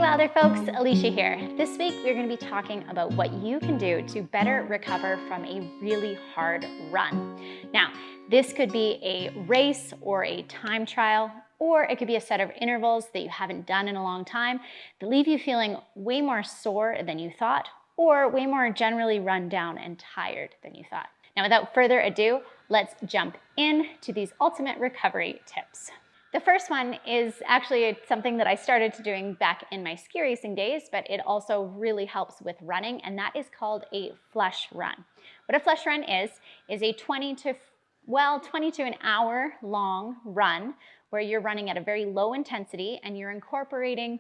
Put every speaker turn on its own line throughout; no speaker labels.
WILDR folks, Alicia here. This week we're going to be talking about what you can do to better recover from a really hard run. Now, this could be a race or a time trial, or it could be a set of intervals that you haven't done in a long time that leave you feeling way more sore than you thought, or way more generally run down and tired than you thought. Now, without further ado, let's jump into these ultimate recovery tips. The first one is actually something that I started doing back in my ski racing days, but it also really helps with running, and that is called a flush run. What a flush run is a 20 to an hour long run where you're running at a very low intensity and you're incorporating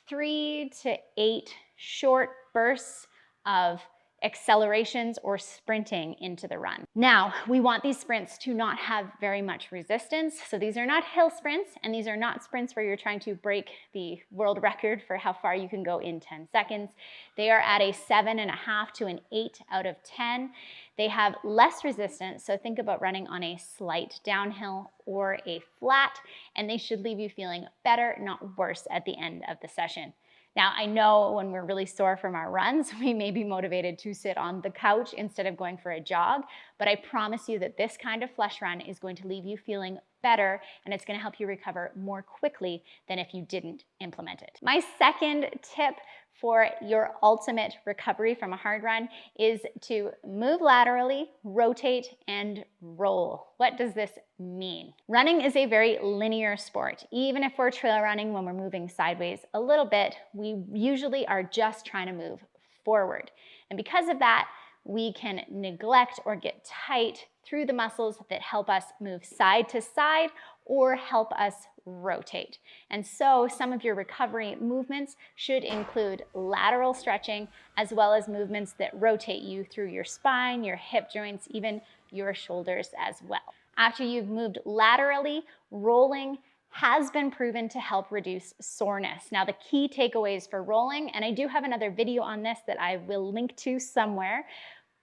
3 to 8 short bursts of accelerations or sprinting into the run. Now, we want these sprints to not have very much resistance. So these are not hill sprints, and these are not sprints where you're trying to break the world record for how far you can go in 10 seconds. They are at a 7.5 to an 8 out of 10. They have less resistance, so think about running on a slight downhill or a flat, and they should leave you feeling better, not worse at the end of the session. Now, I know when we're really sore from our runs, we may be motivated to sit on the couch instead of going for a jog, but I promise you that this kind of flush run is going to leave you feeling better, and it's going to help you recover more quickly than if you didn't implement it. My second tip for your ultimate recovery from a hard run is to move laterally, rotate, and roll. What does this mean? Running is a very linear sport. Even if we're trail running, when we're moving sideways a little bit, we usually are just trying to move forward. And because of that, we can neglect or get tight through the muscles that help us move side to side or help us rotate. And so some of your recovery movements should include lateral stretching, as well as movements that rotate you through your spine, your hip joints, even your shoulders as well. After you've moved laterally, rolling has been proven to help reduce soreness. Now, the key takeaways for rolling, and I do have another video on this that I will link to somewhere,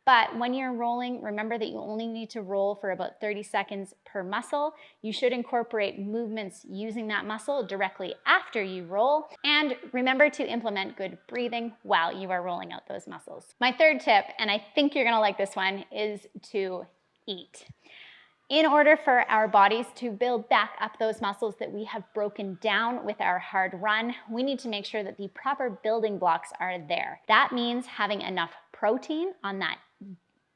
but when you're rolling, remember that you only need to roll for about 30 seconds per muscle. You should incorporate movements using that muscle directly after you roll. And remember to implement good breathing while you are rolling out those muscles. My third tip, and I think you're gonna like this one, is to eat. In order for our bodies to build back up those muscles that we have broken down with our hard run, we need to make sure that the proper building blocks are there. That means having enough protein on that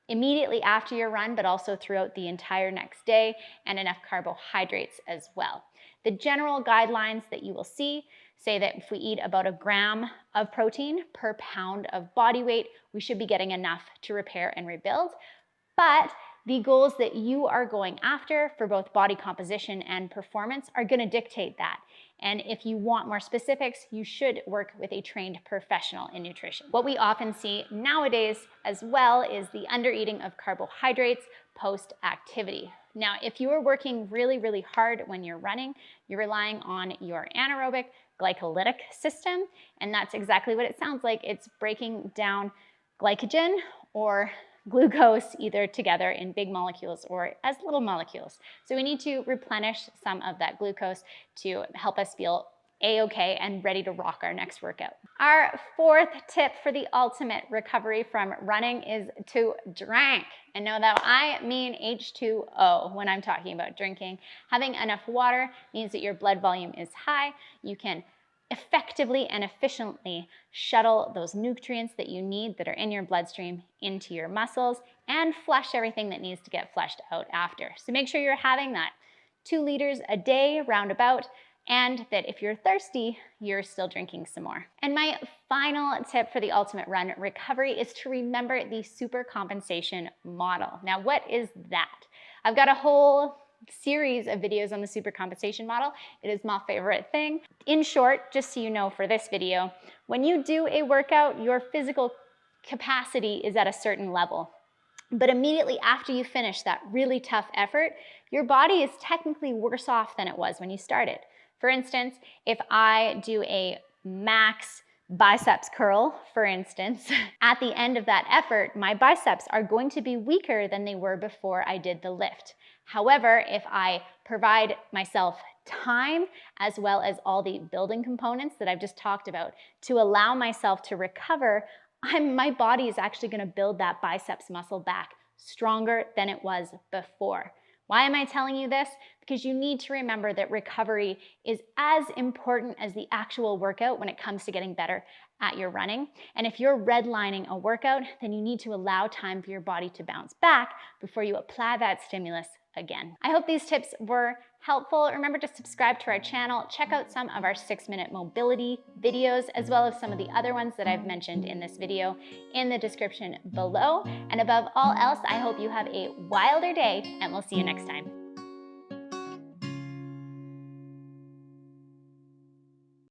immediately after your run, but also throughout the entire next day, and enough carbohydrates as well. The general guidelines that you will see say that if we eat about 1 gram of protein per pound of body weight, we should be getting enough to repair and rebuild. But the goals that you are going after for both body composition and performance are going to dictate that. And if you want more specifics, you should work with a trained professional in nutrition. What we often see nowadays as well is the undereating of carbohydrates post-activity. Now, if you are working really, really hard when you're running, you're relying on your anaerobic glycolytic system, and that's exactly what it sounds like. It's breaking down glycogen or glucose either together in big molecules or as little molecules. So we need to replenish some of that glucose to help us feel a-okay and ready to rock our next workout. Our fourth tip for the ultimate recovery from running is to drink. And know that I mean H2O when I'm talking about drinking. Having enough water means that your blood volume is high. You can effectively and efficiently shuttle those nutrients that you need that are in your bloodstream into your muscles and flush everything that needs to get flushed out after. So make sure you're having that 2 liters a day roundabout, and that if you're thirsty, you're still drinking some more. And my final tip for the ultimate run recovery is to remember the supercompensation model. Now, what is that? I've got a whole series of videos on the supercompensation model. It is my favorite thing. In short, just so you know for this video, when you do a workout, your physical capacity is at a certain level. But immediately after you finish that really tough effort, your body is technically worse off than it was when you started. For instance, if I do a max biceps curl, for instance, at the end of that effort, my biceps are going to be weaker than they were before I did the lift. However, if I provide myself time as well as all the building components that I've just talked about to allow myself to recover, my body is actually going to build that biceps muscle back stronger than it was before. Why am I telling you this? Because you need to remember that recovery is as important as the actual workout when it comes to getting better at your running. And if you're redlining a workout, then you need to allow time for your body to bounce back before you apply that stimulus again. I hope these tips were helpful. Remember to subscribe to our channel. Check out some of our 6-minute mobility videos, as well as some of the other ones that I've mentioned in this video in the description below. And above all else, I hope you have a wilder day, and we'll see you next time.